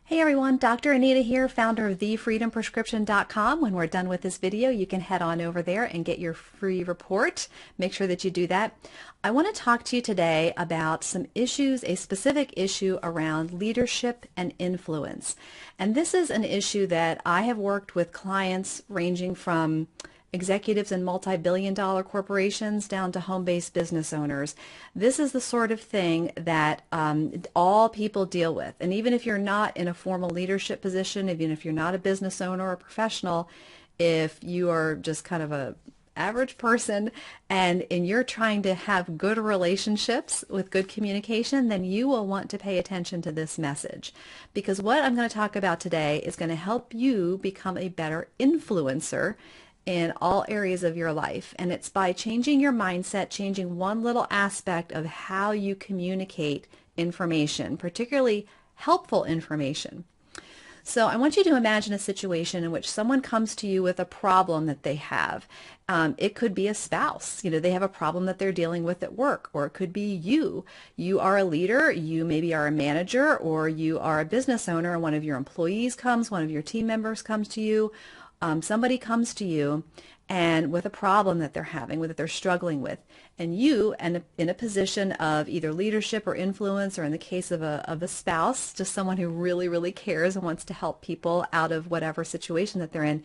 Hey everyone, Dr. Anita here, founder of TheFreedomPrescription.com. When we're done with this video, you can head on over there and get your free report. Make sure that you do that. I want to talk to you today about some issues, a specific issue around leadership and influence. And this is an issue that I have worked with clients ranging from executives in multi-billion-dollar corporations down to home-based business owners. This is the sort of thing that all people deal with. And even if you're not in a formal leadership position, even if you're not a business owner or a professional, if you are just kind of a average person and you're trying to have good relationships with good communication, then you will want to pay attention to this message. Because what I'm going to talk about today is going to help you become a better influencer in all areas of your life. And it's by changing your mindset, changing one little aspect of how you communicate information, particularly helpful information. So I want you to imagine a situation in which someone comes to you with a problem that they have. It could be a spouse. They have a problem that they're dealing with at work, or it could be you. You are a leader, you maybe are a manager, or you are a business owner, and one of your employees comes, one of your team members comes to you. Somebody comes to you and with a problem that they're having, that they're struggling with, and you, and in a position of either leadership or influence, or in the case of a spouse, just someone who really, really cares and wants to help people out of whatever situation that they're in,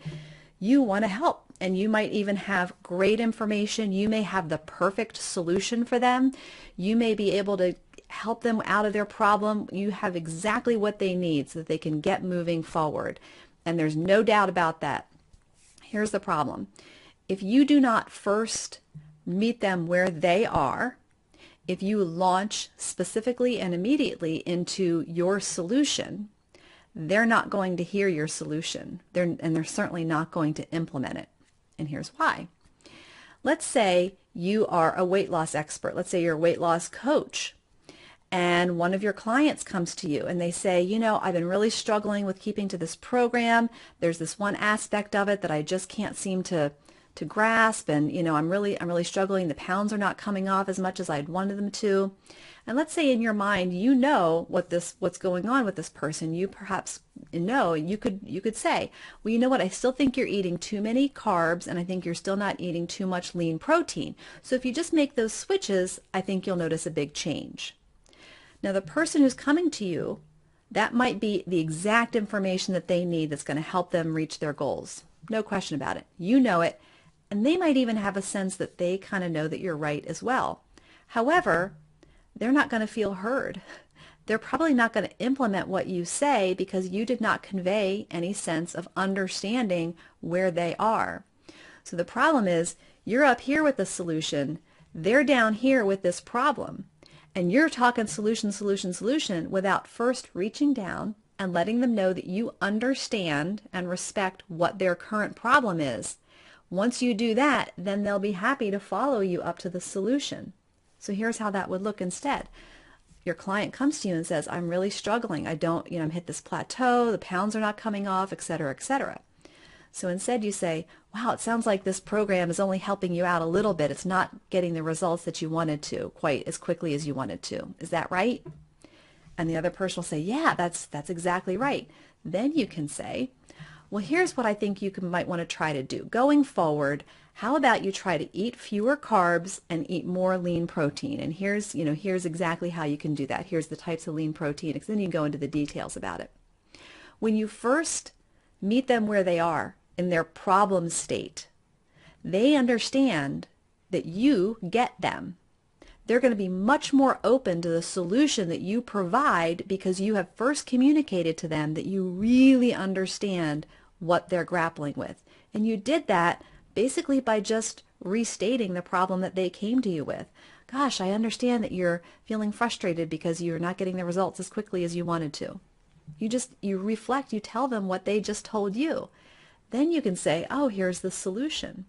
you want to help. And you might even have great information. You may have the perfect solution for them. You may be able to help them out of their problem. You have exactly what they need so that they can get moving forward. And there's no doubt about that. Here's the problem. If you do not first meet them where they are, if you launch specifically and immediately into your solution, they're not going to hear your solution. They're certainly not going to implement it. And here's why. Let's say you are a weight loss expert. Let's say you're a weight loss coach. And one of your clients comes to you and they say, I've been really struggling with keeping to this program. There's this one aspect of it that I just can't seem to grasp, and I'm really struggling. The pounds are not coming off as much as I'd wanted them to. And let's say in your mind what's going on with this person. You perhaps you could say, well, you know what, I still think you're eating too many carbs, and I think you're still not eating too much lean protein. So if you just make those switches, I think you'll notice a big change. Now, the person who's coming to you, that might be the exact information that they need that's going to help them reach their goals. No question about it. You know it. And they might even have a sense that they kind of know that you're right as well. However, they're not going to feel heard. They're probably not going to implement what you say because you did not convey any sense of understanding where they are. So the problem is, you're up here with the solution. They're down here with this problem. And you're talking solution without first reaching down and letting them know that you understand and respect what their current problem is. Once you do that, then they'll be happy to follow you up to the solution. So here's how that would look instead. Your client comes to you and says, I'm really struggling. I'm hit this plateau, the pounds are not coming off, etc., etc. So instead you say, wow, it sounds like this program is only helping you out a little bit. It's not getting the results that you wanted to quite as quickly as you wanted to. Is that right? And the other person will say, yeah, that's exactly right. Then you can say, well, here's what I think you might want to try to do. Going forward, how about you try to eat fewer carbs and eat more lean protein? And here's exactly how you can do that. Here's the types of lean protein. And then you can go into the details about it. When you first meet them where they are, in their problem state, they understand that you get them. They're going to be much more open to the solution that you provide because you have first communicated to them that you really understand what they're grappling with. And you did that basically by just restating the problem that they came to you with. Gosh, I understand that you're feeling frustrated because you're not getting the results as quickly as you wanted to. You reflect, you tell them what they just told you. Then you can say, oh, here's the solution.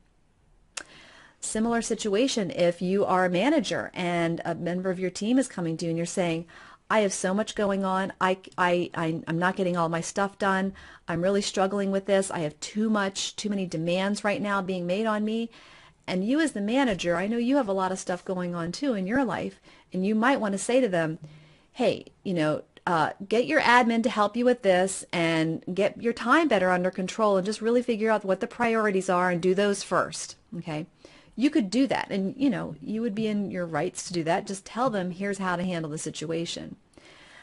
Similar situation if you are a manager and a member of your team is coming to you and you're saying, I have so much going on. I'm not getting all my stuff done. I'm really struggling with this. I have too many demands right now being made on me. And you as the manager, I know you have a lot of stuff going on too in your life, and you might want to say to them, hey, get your admin to help you with this and get your time better under control and just really figure out what the priorities are and do those first. Okay, you could do that, and you would be in your rights to do that. Just tell them, here's how to handle the situation.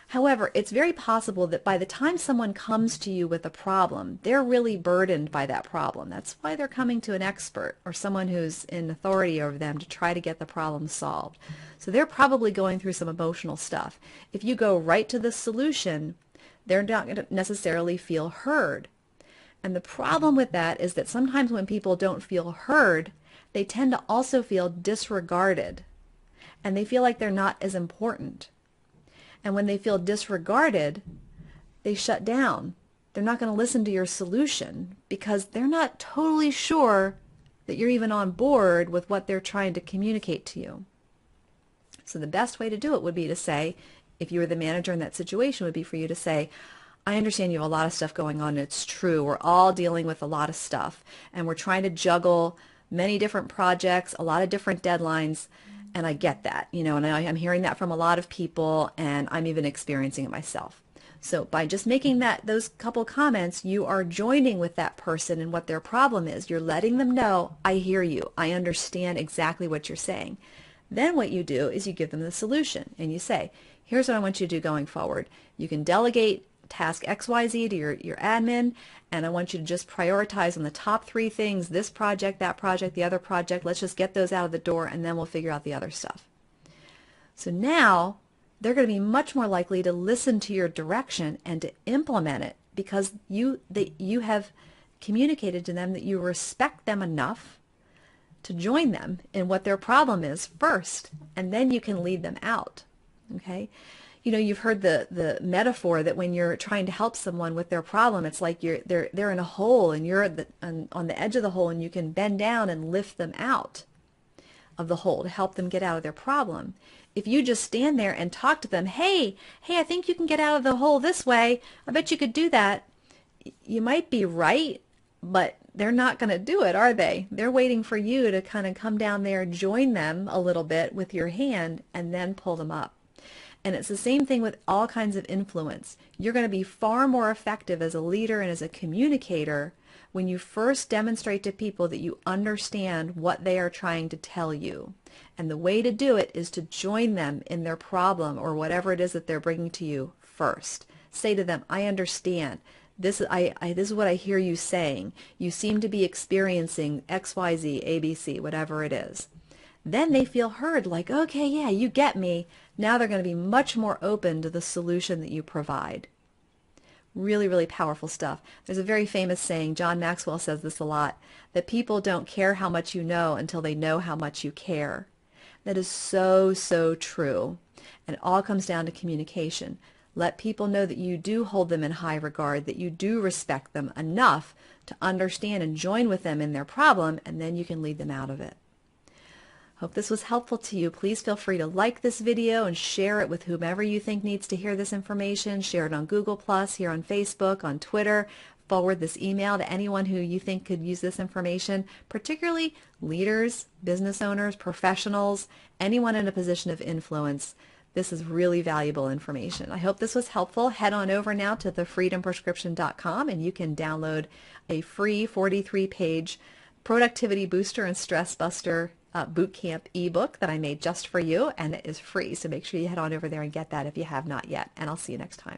However, it's very possible that by the time someone comes to you with a problem, they're really burdened by that problem. That's why they're coming to an expert or someone who's in authority over them to try to get the problem solved. So they're probably going through some emotional stuff. If you go right to the solution, they're not going to necessarily feel heard. And the problem with that is that sometimes when people don't feel heard, they tend to also feel disregarded, and they feel like they're not as important. And when they feel disregarded, they shut down. They're not going to listen to your solution because they're not totally sure that you're even on board with what they're trying to communicate to you. So the best way to do it would be to say, if you were the manager in that situation, would be for you to say, I understand you have a lot of stuff going on. It's true. We're all dealing with a lot of stuff, and we're trying to juggle many different projects, a lot of different deadlines. And I get that, and I'm hearing that from a lot of people, and I'm even experiencing it myself. So by just making those couple comments, you are joining with that person and what their problem is. You're letting them know, I hear you. I understand exactly what you're saying. Then what you do is you give them the solution, and you say, here's what I want you to do going forward. You can delegate task XYZ to your admin, and I want you to just prioritize on the top 3 things, this project, that project, the other project. Let's just get those out of the door, and then we'll figure out the other stuff. So now they're going to be much more likely to listen to your direction and to implement it because you have communicated to them that you respect them enough to join them in what their problem is first, and then you can lead them out. Okay? You've heard the metaphor that when you're trying to help someone with their problem, it's like they're in a hole and you're on the edge of the hole, and you can bend down and lift them out of the hole to help them get out of their problem. If you just stand there and talk to them, hey, I think you can get out of the hole this way. I bet you could do that. You might be right, but they're not going to do it, are they? They're waiting for you to kind of come down there, join them a little bit with your hand, and then pull them up. And it's the same thing with all kinds of influence. You're going to be far more effective as a leader and as a communicator when you first demonstrate to people that you understand what they are trying to tell you. And the way to do it is to join them in their problem or whatever it is that they're bringing to you first. Say to them, I understand. This is what I hear you saying. You seem to be experiencing XYZ, ABC, whatever it is. Then they feel heard, like, okay, yeah, you get me. Now they're going to be much more open to the solution that you provide. Really, really powerful stuff. There's a very famous saying, John Maxwell says this a lot, that people don't care how much you know until they know how much you care. That is so, so true. And it all comes down to communication. Let people know that you do hold them in high regard, that you do respect them enough to understand and join with them in their problem, and then you can lead them out of it. Hope this was helpful to you. Please feel free to like this video and share it with whomever you think needs to hear this information. Share it on Google+, here on Facebook, on Twitter. Forward this email to anyone who you think could use this information, particularly leaders, business owners, professionals, anyone in a position of influence. This is really valuable information. I hope this was helpful. Head on over now to thefreedomprescription.com and you can download a free 43-page productivity booster and stress buster bootcamp ebook that I made just for you, and it is free. So make sure you head on over there and get that if you have not yet. And I'll see you next time.